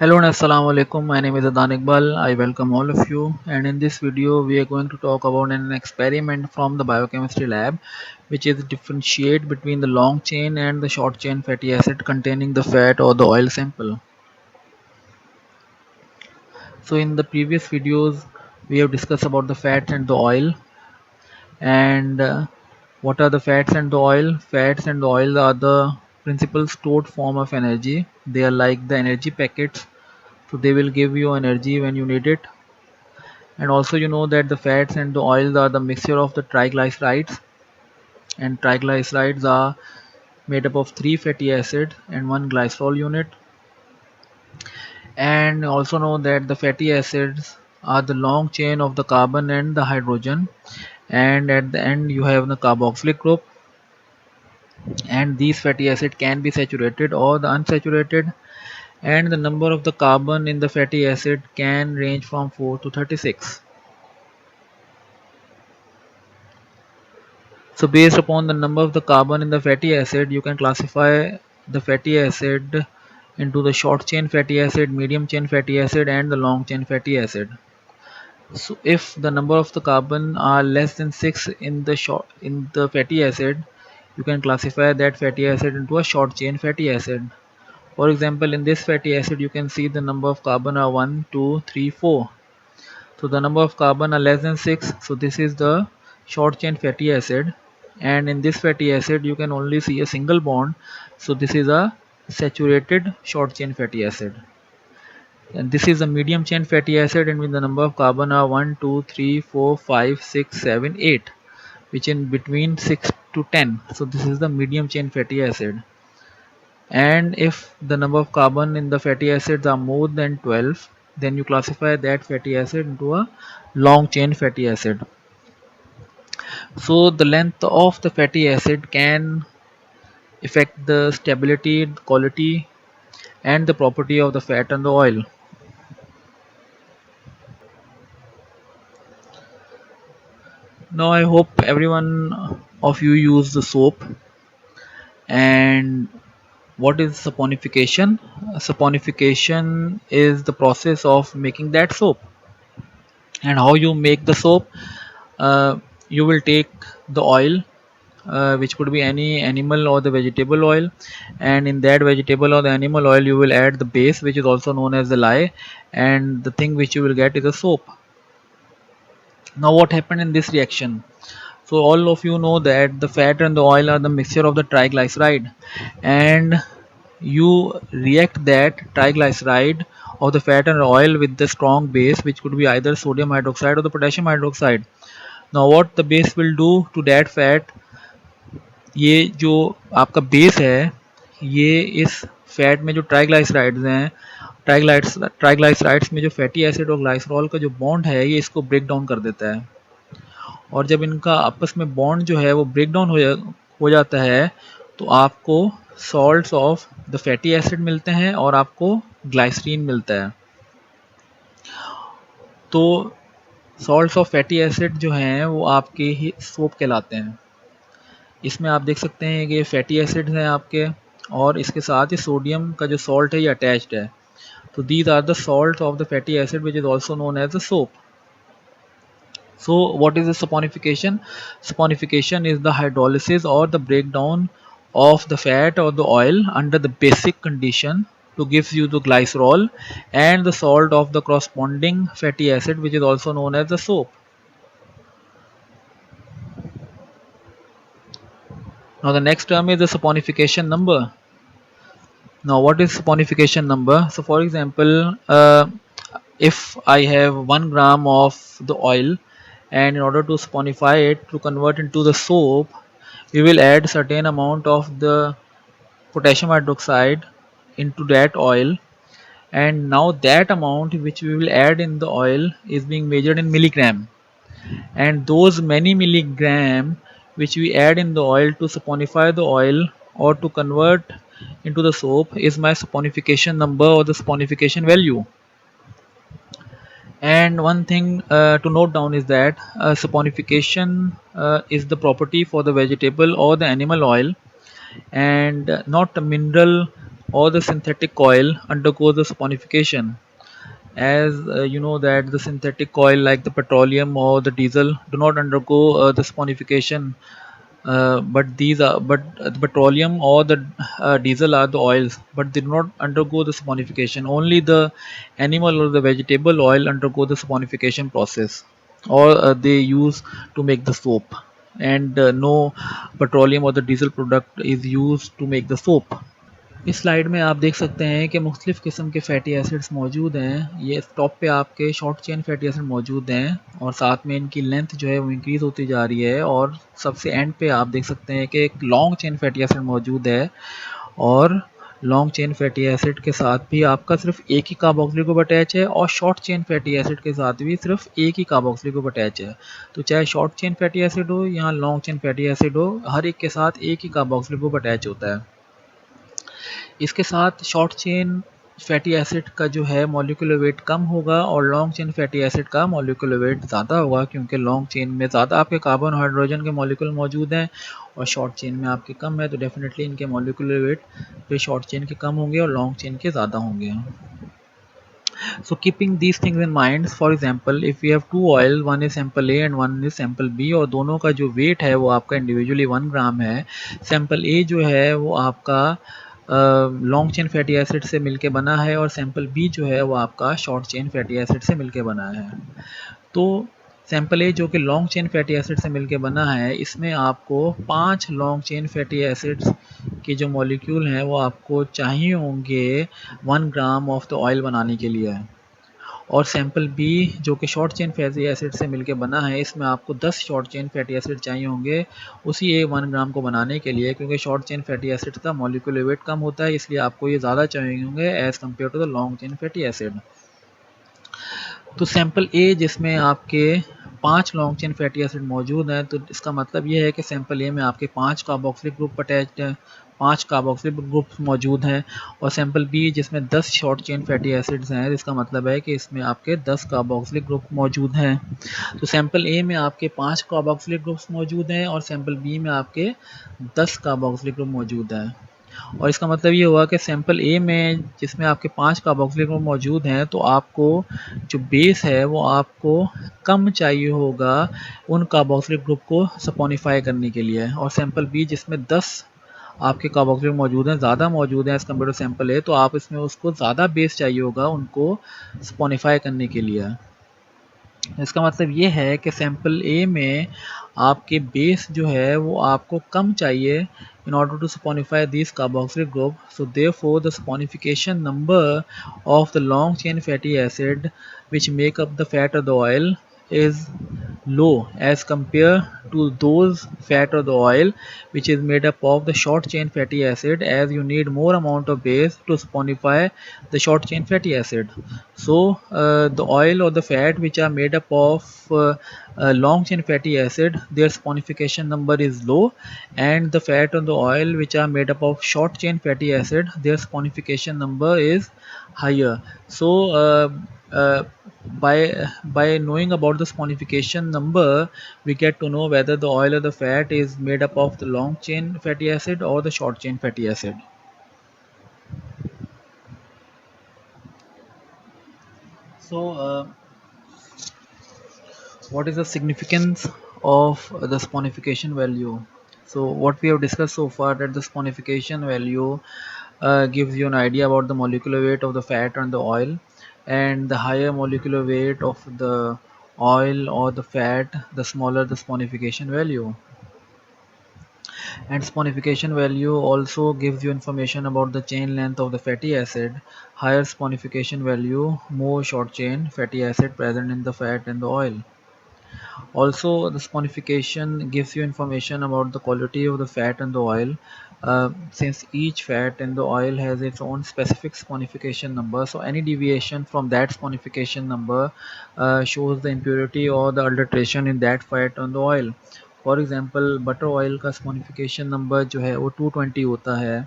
Hello and assalamu alaikum. My name is Adan Iqbal. I welcome all of you. And in this video, we are going to talk about an experiment from the biochemistry lab, which is differentiate between the long chain and the short chain fatty acid containing the fat or the oil sample. So in the previous videos, we have discussed about the fat and the oil and what are the fats and the oil. Fats and the oil are the principal stored form of energy. They are like the energy packets, so they will give you energy when you need it. And also you know that the fats and the oils are the mixture of the triglycerides, and triglycerides are made up of three fatty acids and one glycerol unit. And also know that the fatty acids are the long chain of the carbon and the hydrogen, and at the end you have the carboxylic group. And these fatty acids can be saturated or the unsaturated, and the number of the carbon in the fatty acid can range from 4 to 36. So based upon the number of the carbon in the fatty acid, you can classify the fatty acid into the short chain fatty acid, medium chain fatty acid, and the long chain fatty acid. So if the number of the carbon are less than 6 in the fatty acid, you can classify that fatty acid into a short chain fatty acid. For example, in this fatty acid, you can see the number of carbon are 1, 2, 3, 4. So the number of carbon are less than 6, so this is the short chain fatty acid. And in this fatty acid you can only see a single bond, so this is a saturated short chain fatty acid. And this is a medium chain fatty acid, and with the number of carbon are 1, 2, 3, 4, 5, 6, 7, 8, which in between 6 to 10. So this is the medium chain fatty acid. And if the number of carbon in the fatty acids are more than 12, then you classify that fatty acid into a long chain fatty acid. So the length of the fatty acid can affect the stability, quality, and the property of the fat and the oil. Now I hope everyone of you use the soap. And what is saponification? Saponification is the process of making that soap. And how you make the soap? uh, you will take the oil, which could be any animal or the vegetable oil, and in that vegetable or the animal oil you will add the base, which is also known as the lye, and the thing which you will get is a soap. Now what happened in this reaction? So all of you know that the fat and the oil are the mixture of the triglyceride, and you react that triglyceride of the fat and oil with the strong base, which could be either sodium hydroxide or the potassium hydroxide. Now what the base will do to that fat, ये जो आपका base है, ये इस fat में जो triglycerides हैं, triglycerides में जो फैटी एसिड और ग्लाइसरॉल का जो बॉन्ड है, ये इसको ब्रेक डाउन कर देता है। और जब इनका आपस में बॉन्ड जो है वो ब्रेक डाउन हो जाता है, तो आपको salts of the fatty acid मिलते हैं और आपको ग्लाइसरीन मिलता है। तो सॉल्ट्स ऑफ फैटी एसिड जो हैं वो आपके ही सोप कहलाते हैं। इसमें आप देख सकते हैं कि ये फैटी एसिड्स हैं आपके, और इसके साथ ही सोडियम का जो सॉल्ट है ये अटैच्ड है। तो these are the salts of the fatty acid which is also known as the soap. So what is the saponification? Saponification is the hydrolysis or the breakdown of the fat or the oil under the basic condition to give you the glycerol and the salt of the corresponding fatty acid, which is also known as the soap. Now the next term is the saponification number. Now what is saponification number? So for example, if I have 1 gram of the oil, and in order to saponify it, to convert into the soap, we will add certain amount of the potassium hydroxide into that oil, and now that amount which we will add in the oil is being measured in milligram, and those many milligram which we add in the oil to saponify the oil or to convert into the soap is my saponification number or the saponification value. And one thing to note down is that saponification is the property for the vegetable or the animal oil, and not a mineral or the synthetic coil undergoes the saponification. As you know that the synthetic coil like the petroleum or the diesel do not undergo the saponification, but the petroleum or the diesel are the oils, but they do not undergo the saponification. Only the animal or the vegetable oil undergo the saponification process, or they use to make the soap, and no petroleum or the diesel product is used to make the soap. इस slide में आप देख सकते हैं कि मुख्तलिफ़ किस्म के फैटी एसिड्स मौजूद हैं। ये टॉप पे आपके शॉर्ट चेन फैटी एसिड मौजूद हैं और साथ में इनकी लेंथ जो है वो इंक्रीज़ होती जा रही है, और सबसे एंड पे आप देख सकते हैं कि एक लॉन्ग चेन फैटी एसिड मौजूद है, और लॉन्ग चेन फैटी एसिड के साथ भी आपका सिर्फ एक ही कार्बोक्सिलिक ग्रुप अटैच है, और शॉर्ट चेन फैटी एसिड के साथ भी सिर्फ एक ही कार्बोक्सिलिक ग्रुप अटैच है। तो चाहे शॉर्ट चेन फैटी एसिड हो या लॉन्ग चेन फैटी एसिड हो, हर एक के साथ एक ही कार्बोक्सिलिक ग्रुप अटैच होता है। इसके साथ शॉर्ट चेन फैटी एसिड का जो है मॉलिक्यूलर वेट कम होगा, और लॉन्ग चेन फैटी एसिड का मॉलिक्यूलर वेट ज़्यादा होगा, क्योंकि लॉन्ग चेन में ज़्यादा आपके कार्बन हाइड्रोजन के मॉलिक्यूल मौजूद हैं और शॉर्ट चेन में आपके कम है। तो डेफिनेटली इनके मॉलिक्यूलर वेट फिर शॉर्ट चेन के कम होंगे और लॉन्ग चेन के ज़्यादा होंगे। So keeping these things in mind, for example, if we have two oil, one is sample A and one is sample B, और दोनों का जो वेट है वो आपका इंडिविजुअली 1 ग्राम है। सैम्पल ए जो है वो आपका लॉन्ग चेन फैटी एसिड से मिलके बना है, और सैम्पल बी जो है वो आपका शॉर्ट चेन फैटी एसिड से मिलके बना है। तो सैम्पल ए जो कि लॉन्ग चेन फैटी एसिड से मिलके बना है, इसमें आपको 5 लॉन्ग चेन फैटी एसिड्स के जो मॉलिक्यूल हैं वो आपको चाहिए होंगे 1 ग्राम ऑफ द ऑयल बनाने के लिए। और सैम्पल बी जो कि शॉर्ट चेन फैटी एसिड से मिलके बना है, इसमें आपको 10 शॉर्ट चेन फैटी एसिड चाहिए होंगे उसी 1 ग्राम को बनाने के लिए, क्योंकि शॉर्ट चेन फैटी एसिड का मॉलिक्यूलर वेट कम होता है, इसलिए आपको ये ज़्यादा चाहिए होंगे as compare to the long chain fatty acid. तो सैंपल ए जिसमें आपके 5 लॉन्ग चेन फैटी एसिड मौजूद हैं, तो इसका मतलब ये है कि सैंपल ए में आपके 5 कार्बोक्सिलिक ग्रुप अटैच्ड हैं, 5 कार्बोक्सिलिक ग्रुप मौजूद हैं, और सैंपल बी जिसमें 10 शॉर्ट चेन फैटी एसिड्स हैं, इसका मतलब है कि इसमें आपके 10 कार्बोक्सिलिक ग्रुप मौजूद हैं। तो सैंपल ए में आपके 5 कार्बोक्सिलिक ग्रुप्स मौजूद हैं और सैंपल बी में आपके 10 कार्बोक्सिलिक ग्रुप मौजूद हैं। और इसका मतलब ये हुआ कि सैंपल ए में जिसमें आपके 5 कार्बोक्सिलिक ग्रुप मौजूद हैं, तो आपको जो बेस है वो आपको कम चाहिए होगा उन कार्बोक्सिलिक ग्रुप को सपोनिफाई करने के लिए, और सैंपल बी जिसमें 10 आपके कार्बोक्सिलिक मौजूद हैं, ज़्यादा मौजूद हैं एज़ कम्पेयर टू सैंपल ए, तो आप इसमें उसको ज़्यादा बेस चाहिए होगा उनको सपोनिफाई करने के लिए। इसका मतलब ये है कि सैंपल ए में आपके बेस जो है वो आपको कम चाहिए in order to saponify these carboxylic group. So therefore the saponification number of the long chain fatty acid which make up the fat of the oil is low as compared to those fat of the oil which is made up of the short chain fatty acid, as you need more amount of base to saponify the short chain fatty acid. So the oil or the fat which are made up of long chain fatty acid, their saponification number is low, and the fat on the oil which are made up of short chain fatty acid, their saponification number is higher. So uh, by knowing about the saponification number, we get to know whether the oil or the fat is made up of the long chain fatty acid or the short chain fatty acid. So what is the significance of the saponification value? So what we have discussed so far, that the saponification value gives you an idea about the molecular weight of the fat and the oil, and the higher molecular weight of the oil or the fat, the smaller the saponification value. And saponification value also gives you information about the chain length of the fatty acid. Higher saponification value, more short chain fatty acid present in the fat and the oil. Also, the saponification gives you information about the quality of the fat and the oil. Since each fat and the oil has its own specific saponification number, so any deviation from that saponification number shows the impurity or the adulteration in that fat and the oil. For example butter oil का saponification number जो है वो 220 होता है,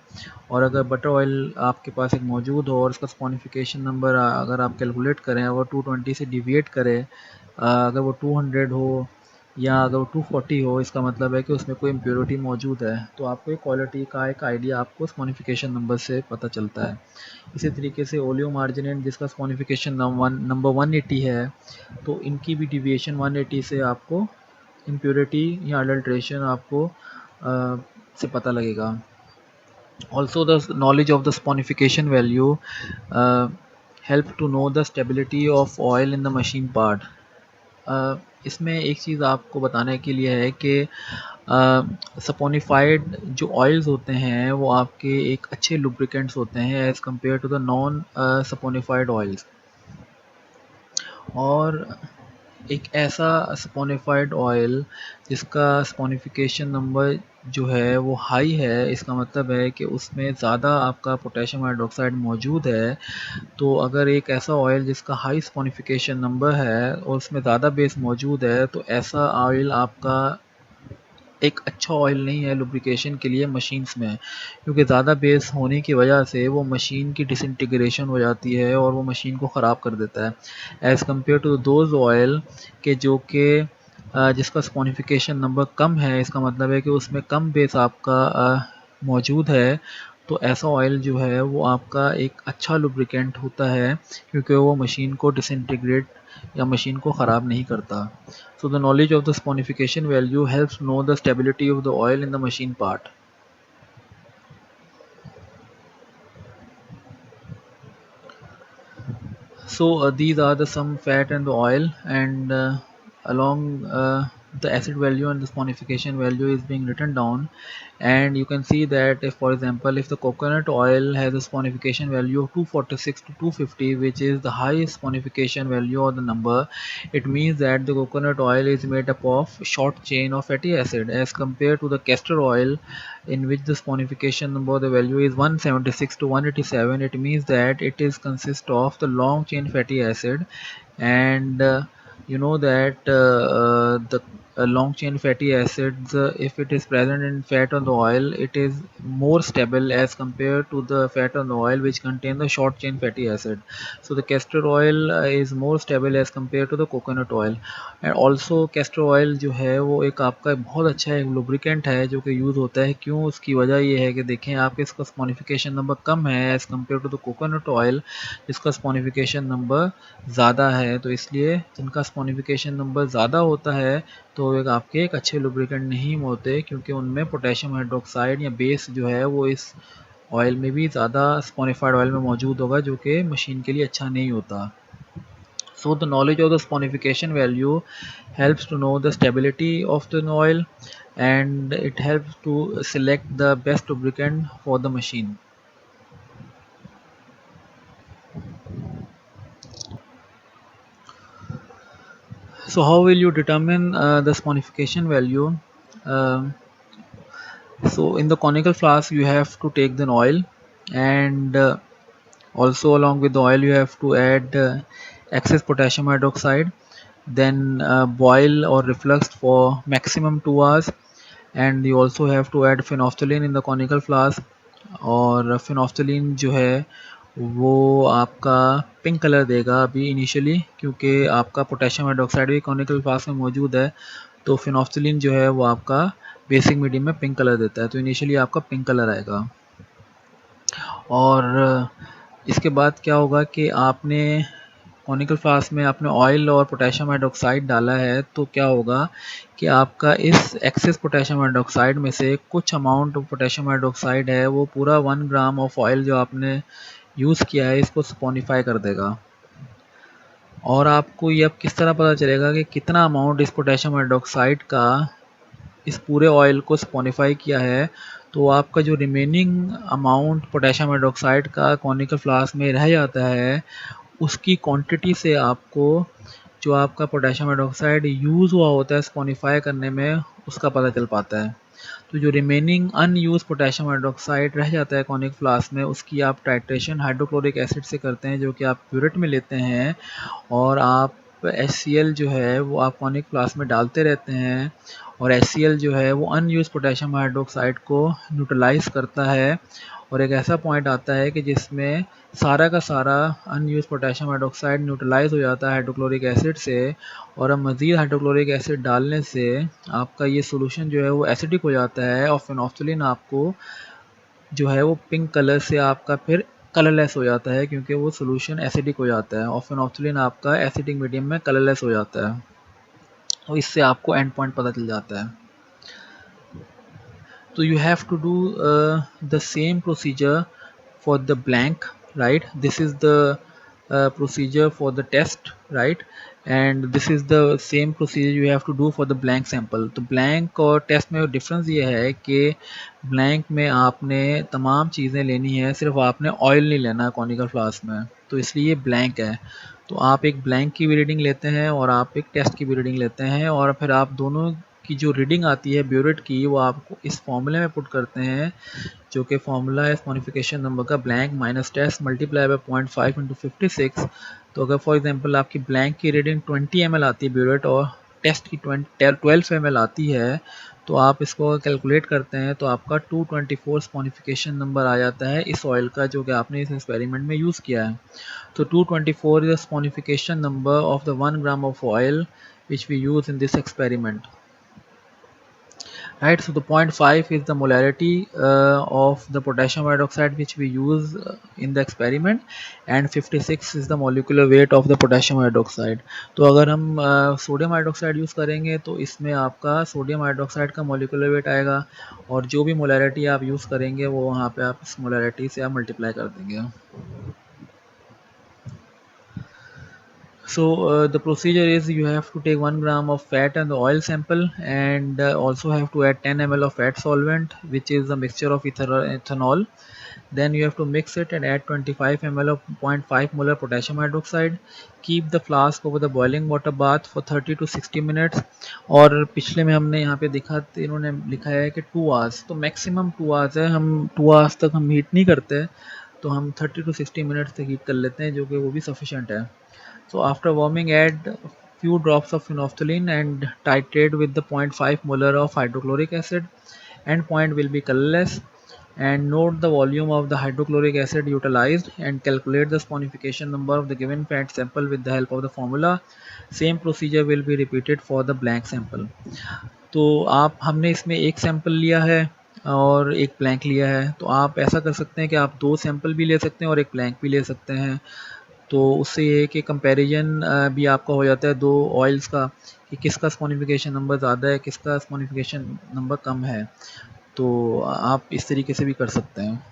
और अगर butter oil आपके पास एक मौजूद हो और उसका स्पोनिफिकेशन नंबर अगर आप कैलकुलेट करें और 220 से डिविएट करें, अगर वो 200 हो या अगर वो 240 हो, इसका मतलब है कि उसमें कोई इम्प्योरिटी मौजूद है। तो आपको एक क्वालिटी का एक आइडिया आपको स्पोनिफिकेशन नंबर से पता चलता है। इसी तरीके से ओलियो मार्जिनेट जिसका स्पोनिफिकेशन नंबर 180 है, तो इनकी भी डिविएशन 180 से आपको इम्प्योरिटी या अडल्ट्रेशन आपको से पता लगेगा। Also, the knowledge of the sponification value uh, help to know the stability of oil in the machine part. इसमें एक चीज़ आपको बताने के लिए है कि सपोनिफाइड जो ऑयल्स होते हैं वो आपके एक अच्छे लुब्रिकेंट्स होते हैं as compare to the non saponified oils. और एक ऐसा स्पोनिफाइड ऑयल जिसका स्पोनिफिकेशन नंबर जो है वो हाई है, इसका मतलब है कि उसमें ज़्यादा आपका पोटेशियम हाइड्रोक्साइड मौजूद है। तो अगर एक ऐसा ऑयल जिसका हाई स्पोनिफिकेशन नंबर है और उसमें ज़्यादा बेस मौजूद है, तो ऐसा ऑयल आपका एक अच्छा ऑयल नहीं है लुब्रिकेशन के लिए मशीन्स में, क्योंकि ज़्यादा बेस होने की वजह से वो मशीन की डिसइंटीग्रेशन हो जाती है और वो मशीन को ख़राब कर देता है as compare to those oil के जो कि जिसका स्पोनिफिकेशन नंबर कम है। इसका मतलब है कि उसमें कम बेस आपका मौजूद है। तो ऐसा ऑयल जो है वो आपका एक अच्छा लुब्रिकेंट होता है, क्योंकि वो मशीन को डिसइंटीग्रेट या मशीन को ख़राब नहीं करता। So the knowledge of the sponification value helps know the stability of the oil in the machine part. So these are the some fat and the oil, and along the acid value and the sponification value is being written down. And you can see that if, for example, if the coconut oil has a sponification value of 246 to 250, which is the highest sponification value or the number, it means that the coconut oil is made up of short chain of fatty acid, as compared to the castor oil, in which the sponification number, the value is 176 to 187. It means that it is consist of the long chain fatty acid. And you know that the long chain fatty acids, if it is present in fat on the oil, it is more stable as compared to the fat on the oil which contain the short chain fatty acid. So the castor oil is more stable as compared to the coconut oil. And also castor oil जो है वो एक आपका बहुत अच्छा एक lubricant है जो कि यूज़ होता है। क्यों? उसकी वजह ये है कि देखें आपके इसका स्पोनिफिकेशन नंबर कम है as compare to the coconut oil जिसका स्पोनिफिकेशन नंबर ज़्यादा है। तो इसलिए जिनका स्पोनिफिकेशन नंबर ज़्यादा होता है तो एक आपके एक अच्छे लुब्रिकेंट नहीं होते, क्योंकि उनमें पोटेशियम हाइड्रोक्साइड या बेस जो है वो इस ऑयल में भी ज़्यादा स्पोनिफाइड ऑयल में मौजूद होगा, जो कि मशीन के लिए अच्छा नहीं होता। So the knowledge of the sponification value helps to know the stability of the oil, and it helps to select the best lubricant for the machine. So how will you determine the sponification value? Um, so in the conical flask you have to take the oil, and also along with the oil you have to add excess potassium hydroxide, then boil or reflux for maximum 2 hours, and you also have to add phenolphthalein in the conical flask। और phenolphthalein जो है वो आपका pink colour देगा अभी initially, क्योंकि आपका potassium hydroxide भी कॉनिकल फ्लास्क में मौजूद है। तो phenolphthalein जो है वो आपका बेसिक मीडियम में पिंक कलर देता है, तो इनिशियली आपका पिंक कलर आएगा। और इसके बाद क्या होगा कि आपने कॉनिकल फ्लास्क में आपने ऑयल और पोटेशियम हाइड्रोक्साइड डाला है, तो क्या होगा कि आपका इस एक्सेस पोटेशियम हाइड्रोक्साइड में से कुछ अमाउंट पोटेशियम हाइड्रोक्साइड है वो पूरा 1 ग्राम ऑफ ऑयल जो आपने यूज़ किया है इसको स्पोनिफाई कर देगा। और आपको ये अब किस तरह पता चलेगा कि कितना अमाउंट इस पोटेशियम हाइड्रोक्साइड का इस पूरे ऑयल को स्पोनिफाई किया है। तो आपका जो रिमेनिंग अमाउंट पोटेशियम हाइड्रोक्साइड का कॉनिकल फ्लास्क में रह जाता है, उसकी क्वांटिटी से आपको जो आपका पोटेशियम हाइड्रोक्साइड यूज़ हुआ होता है स्पोनिफाई करने में, उसका पता चल पाता है। तो जो रिमेनिंग अनयूज पोटेशियम हाइड्रोक्साइड रह जाता है कॉनिक फ्लास्क में, उसकी आप टाइट्रेशन हाइड्रोक्लोरिक एसिड से करते हैं, जो कि आप प्यूरेट में लेते हैं, और आप HCl जो है वो आप कॉनिक फ्लास्क में डालते रहते हैं। और HCl जो है वो अनयूज पोटेशियम हाइड्रोक्साइड को न्यूट्रलाइज करता है और एक ऐसा पॉइंट आता है कि जिसमें सारा का सारा अनयूज पोटेशियम हाइड्रोक्साइड न्यूट्रलाइज हो जाता है हाइड्रोक्लोरिक एसिड से, और अब मज़ीद हाइड्रोक्लोरिक एसिड डालने से आपका ये सोल्यूशन जो है वो एसिडिक हो जाता है, और फिनोल्फ्थलीन आपको जो है वो पिंक कलर से आपका फिर कलरलेस हो जाता है, क्योंकि वो सोल्यूशन एसिडिक हो जाता है और फिनोल्फ्थलीन आपका एसिडिक मीडियम में कलरलेस हो जाता है। और इससे आपको एंड पॉइंट पता चल जाता है। So you have to do the same procedure for the blank, right? This is the procedure for the test, right? And this is the same procedure you have to do for the blank sample. तो blank और test में difference ये है कि blank में आपने तमाम चीज़ें लेनी है, सिर्फ आपने ऑयल नहीं लेना कॉनिकल फ्लास्क में, तो इसलिए blank है। तो आप एक ब्लैंक की भी रीडिंग लेते हैं और आप एक टेस्ट की भी रीडिंग लेते हैं, और फिर आप दोनों की जो रीडिंग आती है ब्यूरेट की, वो आपको इस फॉर्मूले में पुट करते हैं, जो कि फॉर्मूला है स्पॉनिफिकेशन नंबर का blank minus test multiply by 0.5 into 56। तो अगर फॉर एग्जांपल आपकी ब्लैंक की रीडिंग 20 ml आती है ब्यूरेट और टेस्ट की 12 ml आती है, तो आप इसको कैलकुलेट करते हैं तो आपका 224 स्पॉनिफिकेशन नंबर आ जाता है इस ऑयल का, जो कि आपने इस एक्सपेरिमेंट में यूज़ किया है। So 224 is the sponification number of the 1 gram of oil which we use in this experiment. Right, so the 0.5 is the molarity of the potassium hydroxide which we use in the experiment, and 56 is the molecular weight of the potassium hydroxide. तो अगर हम sodium hydroxide use करेंगे तो इसमें आपका sodium hydroxide का molecular weight आएगा, और जो भी मोलारिटी आप यूज़ करेंगे वो वहाँ पे आप इस मोलारिटी से आप मल्टीप्लाई कर देंगे। So the procedure is you have to take 1 gram of fat and the oil sample, and also have to add 10 ml of fat solvent, which is a mixture of ethanol. Then you have to mix it and add 25 ml of 0.5 molar potassium hydroxide. Keep the flask over the boiling water bath for 30 to 60 minutes. और पिछले में हमने यहाँ पे दिखा, इन्होंने लिखा है कि 2 आवर्स, तो मैक्सिमम 2 आवर्स है, हम 2 आवर्स तक हम हीट नहीं करते, तो हम 30 to 60 मिनट्स तक हीट कर लेते हैं, जो कि वो भी सफिशेंट है। So after warming, add few drops of phenolphthalein and titrate with the 0.5 molar of hydrochloric acid. End point will be colorless. And note the volume of the hydrochloric acid utilized and calculate the sponification number of the given fat sample with the help of the formula. Same procedure will be repeated for the blank sample. तो आप हमने इसमें एक sample लिया है और एक blank लिया है, तो आप ऐसा कर सकते हैं कि आप 2 सैंपल भी ले सकते हैं और एक ब्लैंक भी ले सकते हैं। तो उससे ये है कि कंपैरिजन भी आपका हो जाता है दो ऑयल्स का, कि किसका स्पॉनिफिकेशन नंबर ज़्यादा है, किसका स्पॉनिफिकेशन नंबर कम है। तो आप इस तरीके से भी कर सकते हैं।